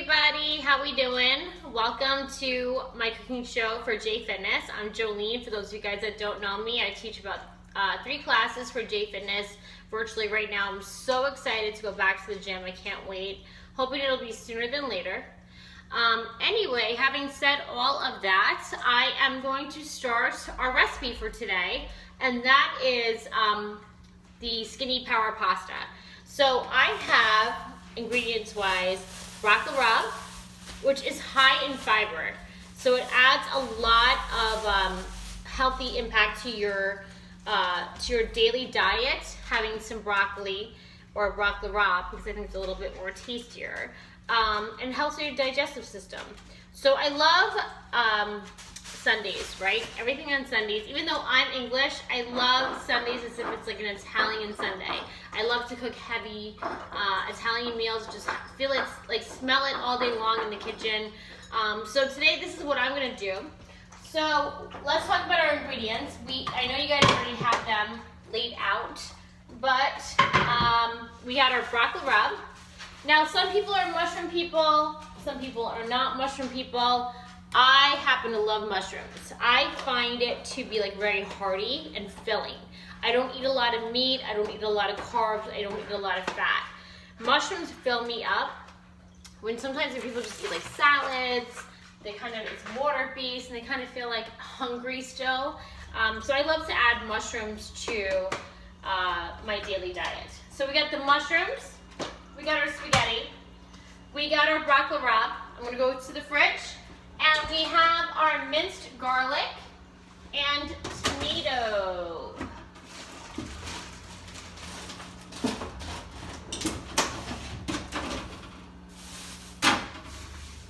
everybody, how we doing? Welcome to my cooking show for J Fitness. I'm Jolene. For those of you guys that don't know me, I teach about 3 classes for J Fitness virtually right now. I'm so excited to go back to the gym. I can't wait. Hoping it'll be sooner than later. Anyway, having said all of that, I am going to start our recipe for today, and that is the Skinny Power Pasta. So I have, ingredients-wise, broccoli rabe, which is high in fiber. So it adds a lot of healthy impact to your daily diet, having some broccoli or broccoli rabe, because I think it's a little bit more tastier, and helps your digestive system. So I love Sundays, right? Everything on Sundays. Even though I'm English, I love Sundays as if it's like an Italian Sunday. I love to cook heavy Italian meals. Just feel it, like smell it all day long in the kitchen. So today, this is what I'm gonna do. So let's talk about our ingredients. I know you guys already have them laid out, but we got our broccoli rabe. Now, some people are mushroom people. Some people are not mushroom people. I happen to love mushrooms. I find it to be like very hearty and filling. I don't eat a lot of meat. I don't eat a lot of carbs. I don't eat a lot of fat. Mushrooms fill me up. Sometimes people just eat like salads, it's water based and they kind of feel like hungry still. So I love to add mushrooms to my daily diet. So we got the mushrooms, we got our spaghetti, we got our broccoli rabe. I'm gonna go to the fridge. And we have our minced garlic and tomato.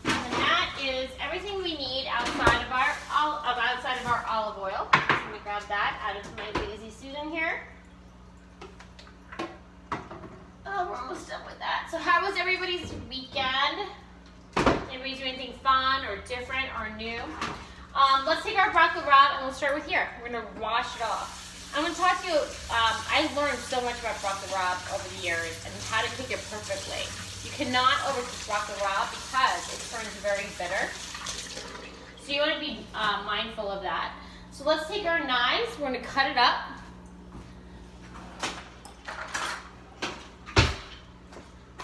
And that is everything we need outside of our olive oil. So let me grab that out of my Lazy Susan here. Oh, we're almost done with that. So how was everybody's weekend? Anybody do anything fun or different or new? Let's take our broccoli rabe and we'll start with here. We're gonna wash it off. I'm gonna talk to you, I learned so much about broccoli rabe over the years and how to cook it perfectly. You cannot overcook broccoli rabe because it turns very bitter. So you wanna be mindful of that. So let's take our knives, we're gonna cut it up.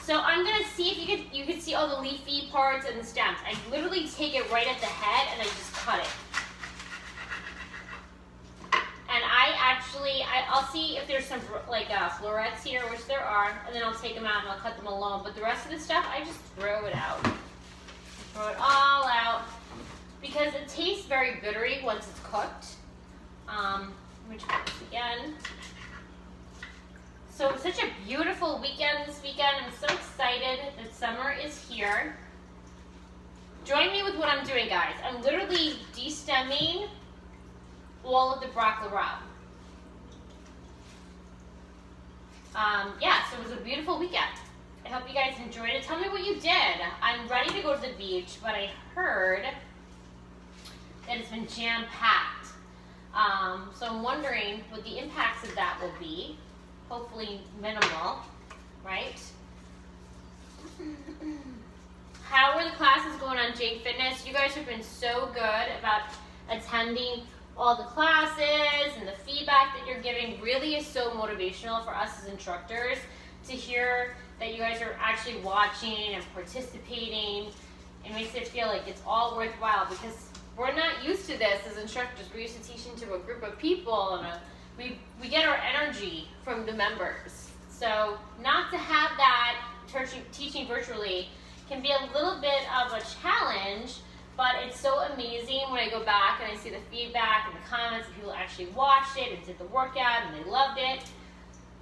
So I'm gonna see if you can see all the leafy parts and the stems. I literally take it right at the head and I just cut it. And I'll see if there's some like florets here, which there are, and then I'll take them out and I'll cut them alone. But the rest of the stuff, I just throw it out. Throw it all out because it tastes very bittery once it's cooked. Let me try this again. So it's such a beautiful weekend this weekend. I'm so excited that summer is here. Join me with what I'm doing, guys. I'm literally de-stemming all of the broccoli rabe. So it was a beautiful weekend. I hope you guys enjoyed it. Tell me what you did. I'm ready to go to the beach, but I heard that it's been jam-packed. So I'm wondering what the impacts of that will be. Hopefully minimal, right? How are the classes going on J Fitness? You guys have been so good about attending all the classes, and the feedback that you're giving really is so motivational for us as instructors to hear that you guys are actually watching and participating. It makes it feel like it's all worthwhile because we're not used to this as instructors. We're used to teaching to a group of people and we get our energy from the members. So not to have that teaching virtually can be a little bit of a challenge, but it's so amazing when I go back and I see the feedback and the comments and people actually watched it and did the workout and they loved it.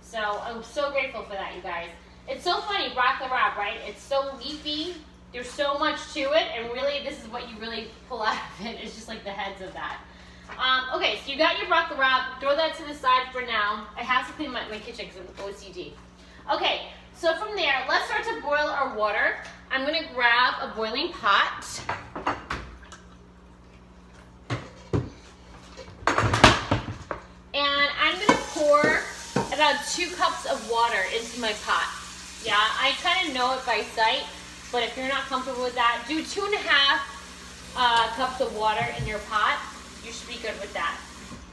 So I'm so grateful for that, you guys. It's so funny, broccoli rabe, right? It's so leafy. There's so much to it, and really this is what you really pull out of it. It's just like the heads of that. Okay, so you got your broccoli rabe. Throw that to the side for now. I have to clean my kitchen because I'm OCD. Okay, so from there, let's start to boil our water. I'm going to grab a boiling pot. And I'm going to pour about 2 cups of water into my pot. Yeah, I kind of know it by sight. But if you're not comfortable with that, do 2.5 cups of water in your pot. You should be good with that.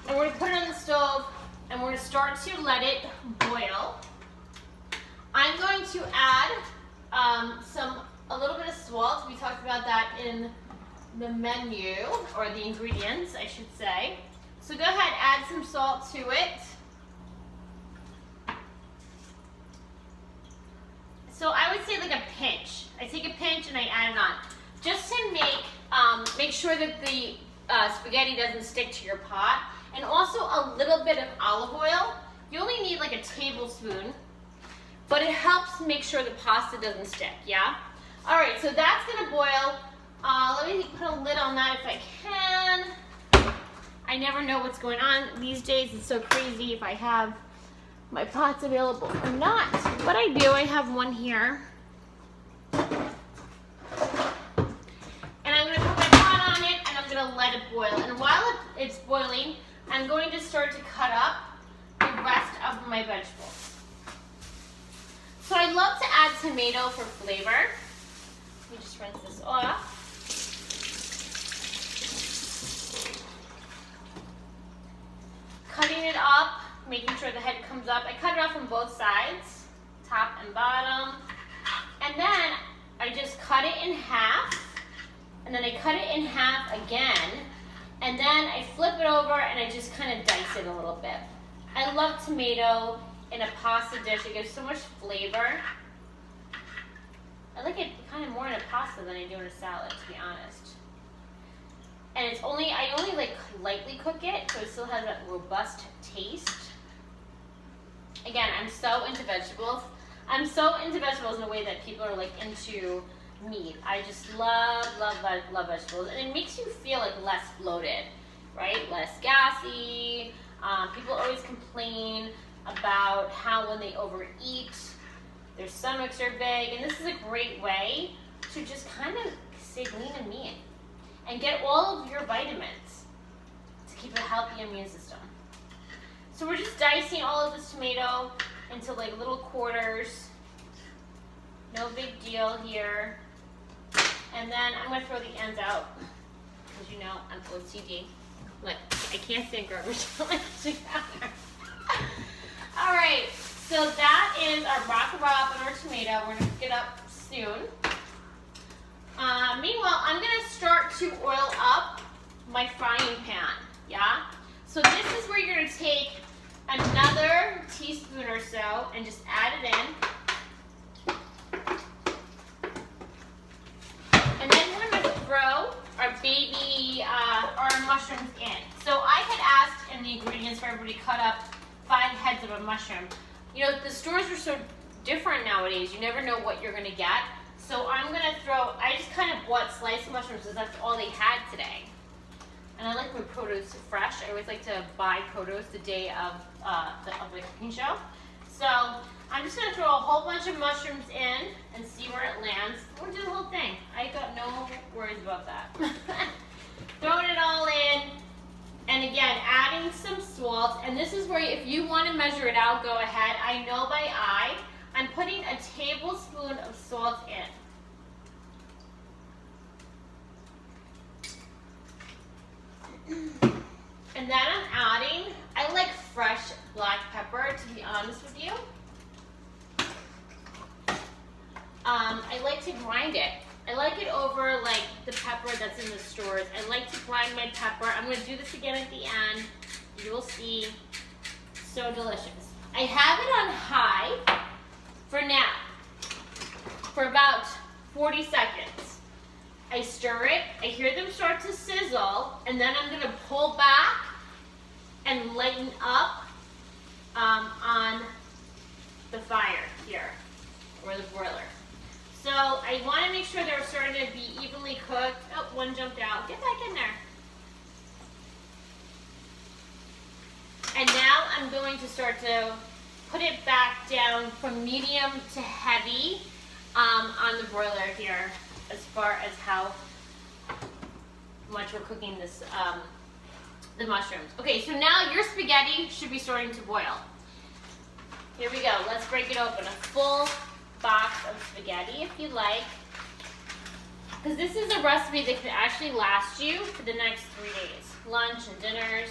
And we're gonna put it on the stove and we're gonna start to let it boil. I'm going to add a little bit of salt. We talked about that in the menu, or the ingredients, I should say. So go ahead, add some salt to it. So I would say like a pinch. I take a pinch and I add it on, just to make sure that the spaghetti doesn't stick to your pot. And also a little bit of olive oil. You only need like a tablespoon, but it helps make sure the pasta doesn't stick, yeah? All right, so that's gonna boil. Let me put a lid on that if I can. I never know what's going on these days. It's so crazy if I have my pots available or not, but I do. I have one here. And I'm gonna put my pot on it and I'm gonna let it boil. And while it's boiling, I'm going to start to cut up the rest of my vegetables. So I love to add tomato for flavor. Let me just rinse this off. Cutting it up, making sure the head comes up. I cut it off from both sides, top and bottom. And then I just cut it in half, and then I cut it in half again, and then I flip it over and I just kind of dice it a little bit. I love tomato in a pasta dish. It gives so much flavor. I like it kind of more in a pasta than I do in a salad, to be honest. And I only like lightly cook it, so it still has that robust taste. Again, I'm so into vegetables. I'm so into vegetables in a way that people are like into meat. I just love vegetables, and it makes you feel like less bloated, right? Less gassy. People always complain about how when they overeat, their stomachs are big, and this is a great way to just kind of stay lean and mean and get all of your vitamins to keep a healthy immune system. So we're just dicing all of this tomato into like little quarters. No big deal here. And then I'm gonna throw the ends out, because you know I'm OCD. Look, I can't stand garbage together. All right, so that is our broccoli rabe and our tomato. We're gonna cook it up soon. Meanwhile, I'm gonna start to oil up my frying pan, yeah? So this is where you're gonna take another teaspoon or so and just add it in. And then we're gonna throw our mushrooms in. So I had asked in the ingredients for everybody to cut up 5 heads of a mushroom. You know, the stores are so different nowadays. You never know what you're gonna get. So I'm gonna I just kind of bought sliced mushrooms because that's all they had today. And I like my produce fresh. I always like to buy produce the day of the cooking show. So I'm just gonna throw a whole bunch of mushrooms in and see where it lands. We'll do the whole thing. I got no worries about that. Throwing it all in, and again, adding some salt. And this is where if you wanna measure it out, go ahead. I know by eye. I'm putting a tablespoon of salt in. And then I'm adding, I like fresh black pepper, to be honest with you. I like to grind it. I like it over like the pepper that's in the stores. I like to grind my pepper. I'm gonna do this again at the end. You will see, so delicious. I have it on high for now, for about 40 seconds. I stir it, I hear them start to sizzle, and then I'm gonna pull back and lighten up on the fire here, or the broiler. So I wanna make sure they're starting to be evenly cooked. Oh, one jumped out, get back in there. And now I'm going to start to put it back down from medium to heavy on the broiler here, as far as how much we're cooking this, the mushrooms. Okay, so now your spaghetti should be starting to boil. Here we go, let's break it open. A full box of spaghetti if you like. Because this is a recipe that can actually last you for the next 3 days. Lunch and dinners.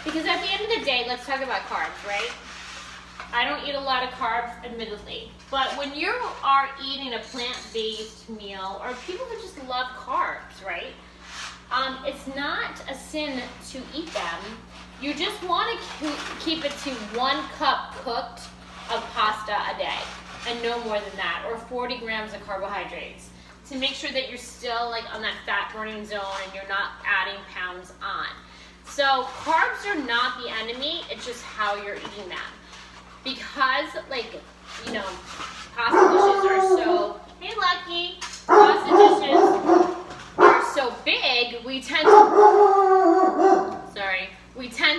Because at the end of the day, let's talk about carbs, right? I don't eat a lot of carbs, admittedly. But when you are eating a plant-based meal, or people who just love carbs, right? It's not a sin to eat them. You just want to keep it to 1 cup cooked of pasta a day, and no more than that, or 40 grams of carbohydrates, to make sure that you're still like on that fat burning zone and you're not adding pounds on. So carbs are not the enemy, it's just how you're eating them. Because pasta dishes are so, hey Lucky, pasta dishes are so big, we tend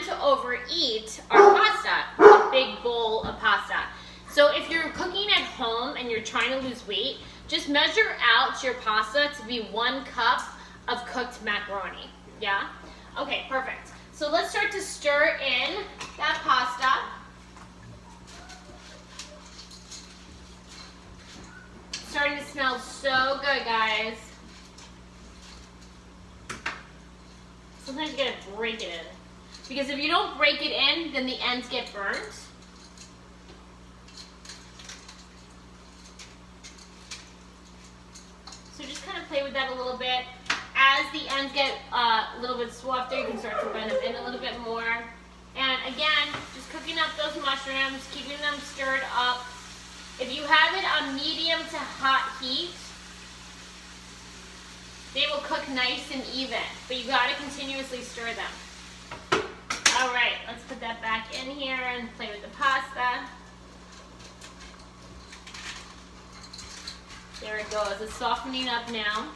to overeat our pasta, a big bowl of pasta. So if you're cooking at home and you're trying to lose weight, just measure out your pasta to be 1 cup of cooked macaroni. Yeah? Okay, perfect. So let's start to stir in that pasta. Starting to smell so good, guys. Sometimes you gotta break it in. Because if you don't break it in, then the ends get burnt. So just kind of play with that a little bit. As the ends get a little bit softer, you can start to bend them in a little bit more. And again, just cooking up those mushrooms, keeping them stirred up. If you have it on medium to hot heat, they will cook nice and even, but you gotta continuously stir them. All right, let's put that back in here and play with the pasta. There it goes, it's softening up now.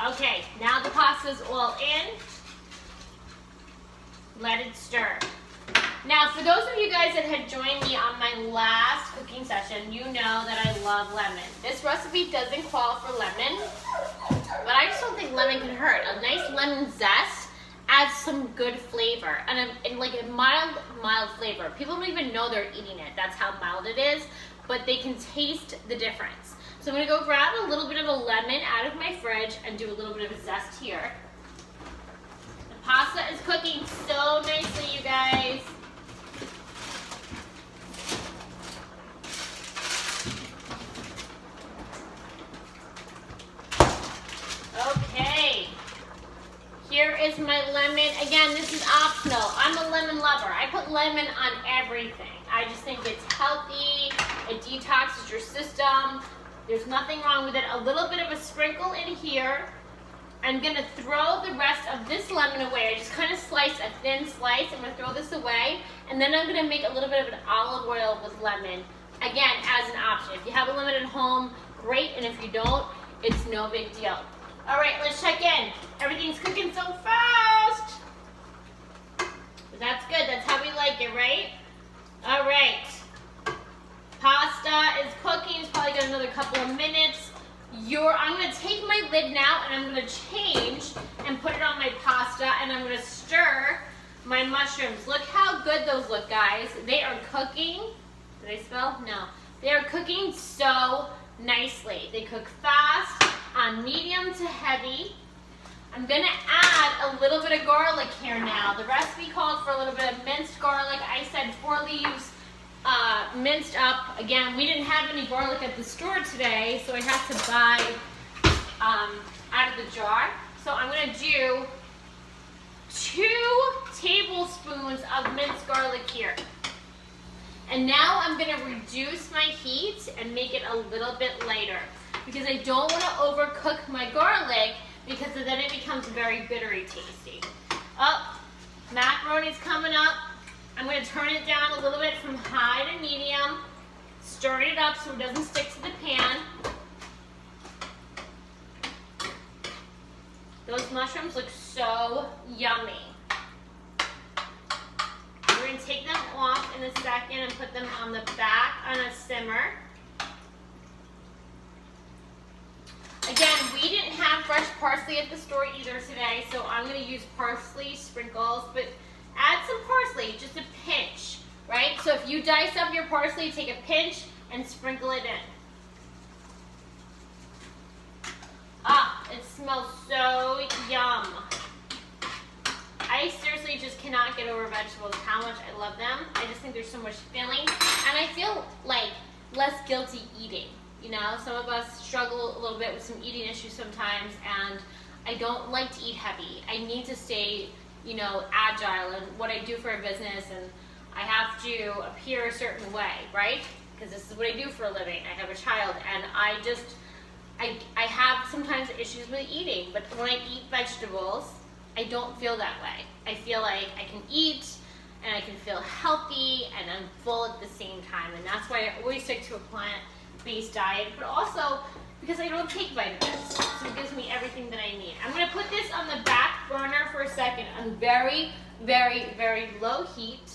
Okay, now the pasta's all in. Let it stir. Now, for those of you guys that had joined me on my last cooking session, you know that I love lemon. This recipe doesn't call for lemon, but I just don't think lemon can hurt. A nice lemon zest adds some good flavor, and like a mild flavor. People don't even know they're eating it. That's how mild it is, but they can taste the difference. So I'm gonna go grab a little bit of a lemon out of my fridge and do a little bit of a zest here. The pasta is cooking so nicely, you guys. Okay, here is my lemon. Again, this is optional. I'm a lemon lover. I put lemon on everything. I just think it's healthy. It detoxes your system. There's nothing wrong with it. A little bit of a sprinkle in here. I'm gonna throw the rest of this lemon away. I just kind of slice a thin slice. I'm gonna throw this away. And then I'm gonna make a little bit of an olive oil with lemon. Again, as an option. If you have a lemon at home, great. And if you don't, it's no big deal. All right, let's check in. Everything's cooking so fast. That's good, that's how we like it, right? All right. Pasta is cooking, it's probably got another couple of minutes. I'm gonna take my lid now and I'm gonna change and put it on my pasta and I'm gonna stir my mushrooms. Look how good those look, guys. They are cooking. Did I spill? No. They are cooking so nicely. They cook fast, on medium to heavy. I'm gonna add a little bit of garlic here now. The recipe called for a little bit of minced garlic. I said 4 leaves minced up. Again, we didn't have any garlic at the store today, so I had to buy out of the jar. So I'm gonna do 2 tablespoons of minced garlic here. And now I'm gonna reduce my heat and make it a little bit lighter because I don't wanna overcook my garlic because then it becomes very bittery tasty. Oh, macaroni's coming up. I'm gonna turn it down a little bit from high to medium, stir it up so it doesn't stick to the pan. Those mushrooms look so yummy. We're gonna take them off in a second and put them on the back on a simmer. Again, we didn't have fresh parsley at the store either today, so I'm gonna use parsley sprinkles, but add parsley, just a pinch, right? So if you dice up your parsley, take a pinch and sprinkle it in. Ah, it smells so yum. I seriously just cannot get over vegetables, how much I love them. I just think there's so much filling, and I feel like less guilty eating. You know, some of us struggle a little bit with some eating issues sometimes, and I don't like to eat heavy. I need to stay, you know, agile in what I do for a business, and I have to appear a certain way, right? Because this is what I do for a living. I have a child, and I have sometimes issues with eating, but when I eat vegetables, I don't feel that way. I feel like I can eat and I can feel healthy and I'm full at the same time. And that's why I always stick to a plant-based diet, but also because I don't take vitamins. So it gives me everything that I need. I'm gonna put this on the back burner for a second on very, very, very low heat.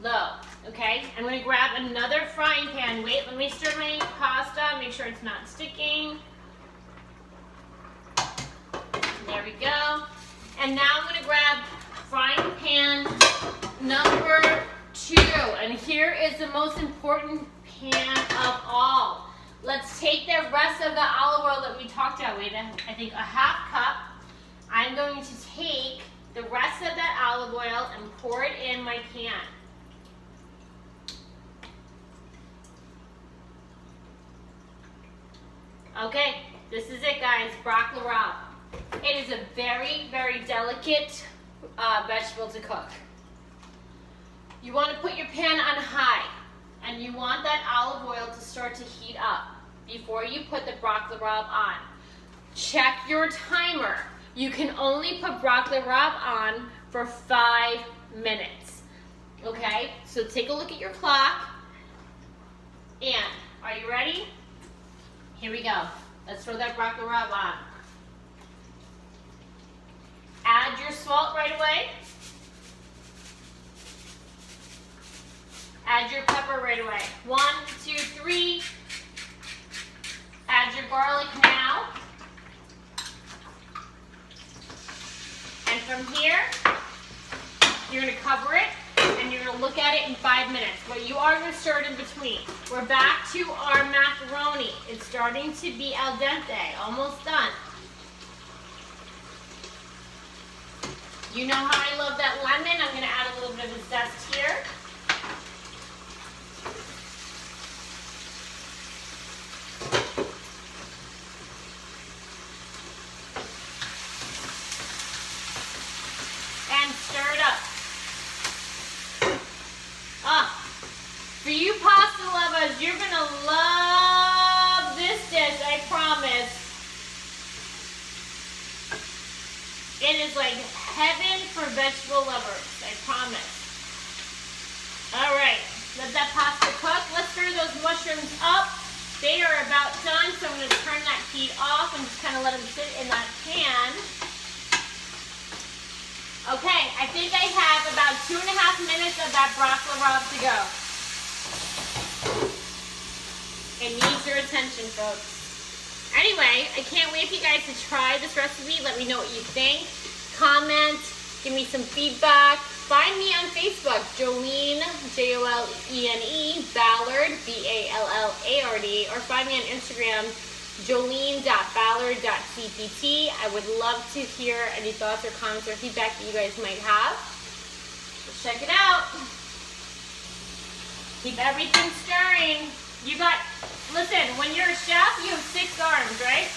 Low, okay? I'm gonna grab another frying pan. Wait, let me stir my pasta, make sure it's not sticking. There we go. And now I'm gonna grab frying pan number 2. And here is the most important pan of all. Let's take the rest of the olive oil that we talked about. Wait, I think a half cup. I'm going to take the rest of that olive oil and pour it in my pan. Okay, this is it, guys, broccoli rabe. It is a very, very delicate vegetable to cook. You want to put your pan on high, and you want that olive oil to start to heat up before you put the broccoli rabe on. Check your timer. You can only put broccoli rabe on for 5 minutes. Okay, so take a look at your clock. And are you ready? Here we go. Let's throw that broccoli rabe on. Add your salt right away. Add your pepper right away. 1, 2, 3. Add your garlic now. And from here, you're going to cover it and you're going to look at it in 5 minutes. But you are going to stir it in between. We're back to our macaroni. It's starting to be al dente, almost done. You know how I love that lemon. I'm going to add a little bit of a zest here. And stir it up. For you pasta lovers, you're going to love this dish, I promise. It is like heaven for vegetable lovers, I promise. All right, let that pasta cook. Let's stir those mushrooms up. They are about done, so I'm going to turn that heat off and just kind of let them sit in that pan. Okay, I think I have about 2.5 minutes of that broccoli rabe to go. It needs your attention, folks. Anyway, I can't wait for you guys to try this recipe. Let me know what you think. Comment, give me some feedback. Find me on Facebook, Jolene, Jolene, Ballard, Ballard, or find me on Instagram, jolene.ballard.cpt. I would love to hear any thoughts or comments or feedback that you guys might have. Let's check it out. Keep everything stirring. You got, listen, when you're a chef, you have 6 arms, right?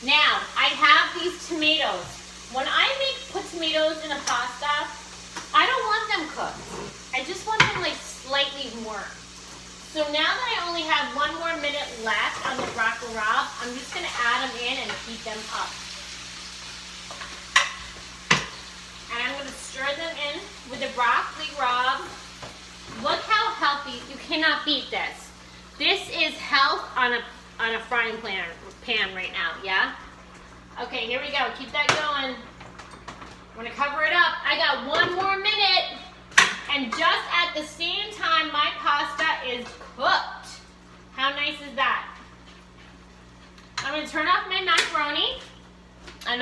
Now, I have these tomatoes. When I put tomatoes in a pasta, I don't want them cooked. I just want them like slightly warm. So now that I only have 1 more minute left on the broccoli rabe, I'm just going to add them in and heat them up. And I'm going to stir them in with the broccoli rabe. Look how healthy. You cannot beat this. This is health on a frying pan right now, yeah? Okay, here we go. Keep that going. I'm going to cover it up. I got 1 more minute. And just at the same time, my pasta is cooked. How nice is that?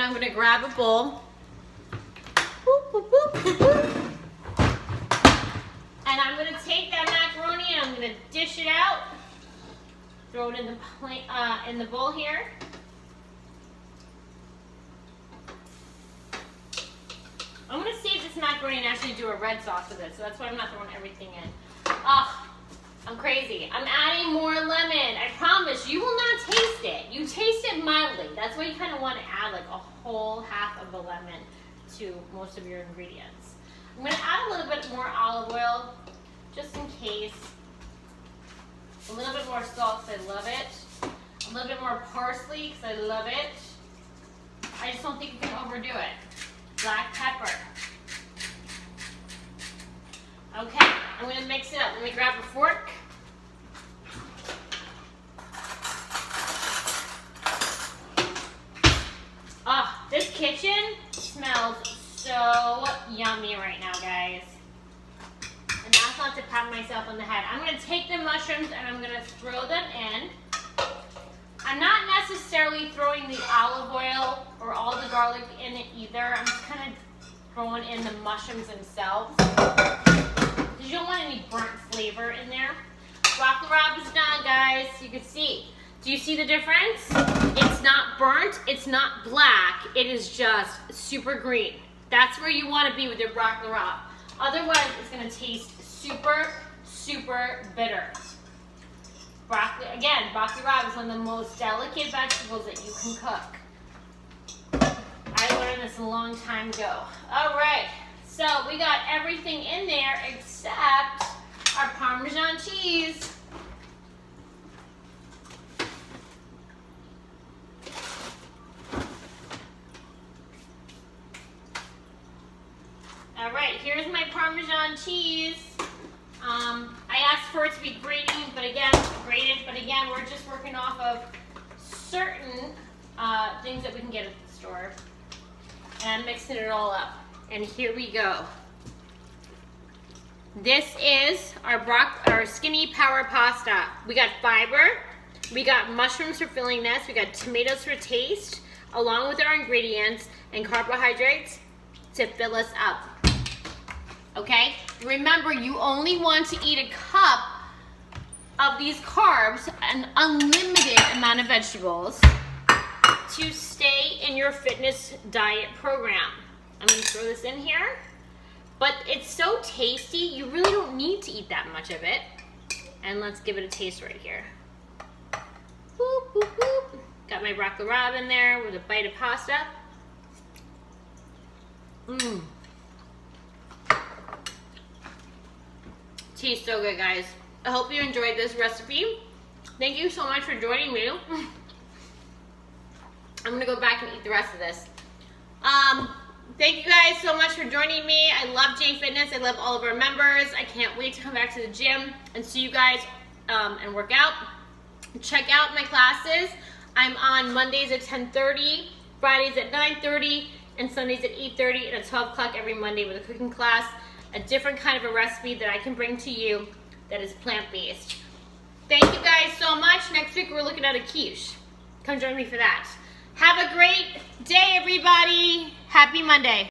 I'm gonna grab a bowl. Boop, boop, boop, boop, boop. And I'm gonna take that macaroni and I'm gonna dish it out. Throw it in the plate, in the bowl here. I'm gonna save this macaroni and actually do a red sauce with it, so that's why I'm not throwing everything in. I'm crazy. I'm adding more lemon. I promise you will not taste it. You taste it mildly. That's why you kind of want to add like a whole half of a lemon to most of your ingredients. I'm gonna add a little bit more olive oil, just in case. A little bit more salt because I love it. A little bit more parsley because I love it. I just don't think you can overdo it. Black pepper. Okay, I'm gonna mix it up. Let me grab a fork. This kitchen smells so yummy right now, guys. And that's not to pat myself on the head. I'm gonna take the mushrooms and I'm gonna throw them in. I'm not necessarily throwing the olive oil or all the garlic in it either. I'm just kind of throwing in the mushrooms themselves. Because you don't want any burnt flavor in there. Broccoli rabe is done, guys. You can see. Do you see the difference? It's not burnt, it's not black, it is just super green. That's where you want to be with your broccoli rabe. Otherwise, it's going to taste super, super bitter. Broccoli rabe is one of the most delicate vegetables that you can cook. I learned this a long time ago. All right, so we got everything in there except our Parmesan cheese. All right, here's my Parmesan cheese. I asked for it to be grated, but again, we're just working off of certain things that we can get at the store. And I'm mixing it all up. And here we go. This is our skinny power pasta. We got fiber, we got mushrooms for fillingness, we got tomatoes for taste, along with our ingredients, and carbohydrates to fill us up. Okay? Remember, you only want to eat a cup of these carbs, an unlimited amount of vegetables, to stay in your fitness diet program. I'm going to throw this in here. But it's so tasty, you really don't need to eat that much of it. And let's give it a taste right here. Boop, boop, boop. Got my broccoli rabe in there with a bite of pasta. Mmm. Tastes so good, guys. I hope you enjoyed this recipe. Thank you so much for joining me. I'm gonna go back and eat the rest of this. Thank you guys so much for joining me. I love J Fitness. I love all of our members. I can't wait to come back to the gym and see you guys and work out. Check out my classes. I'm on Mondays at 10:30, Fridays at 9:30, and Sundays at 8:30, and at 12 o'clock every Monday with a cooking class. A different kind of a recipe that I can bring to you that is plant-based. Thank you guys so much. Next week we're looking at a quiche. Come join me for that. Have a great day, everybody. Happy Monday.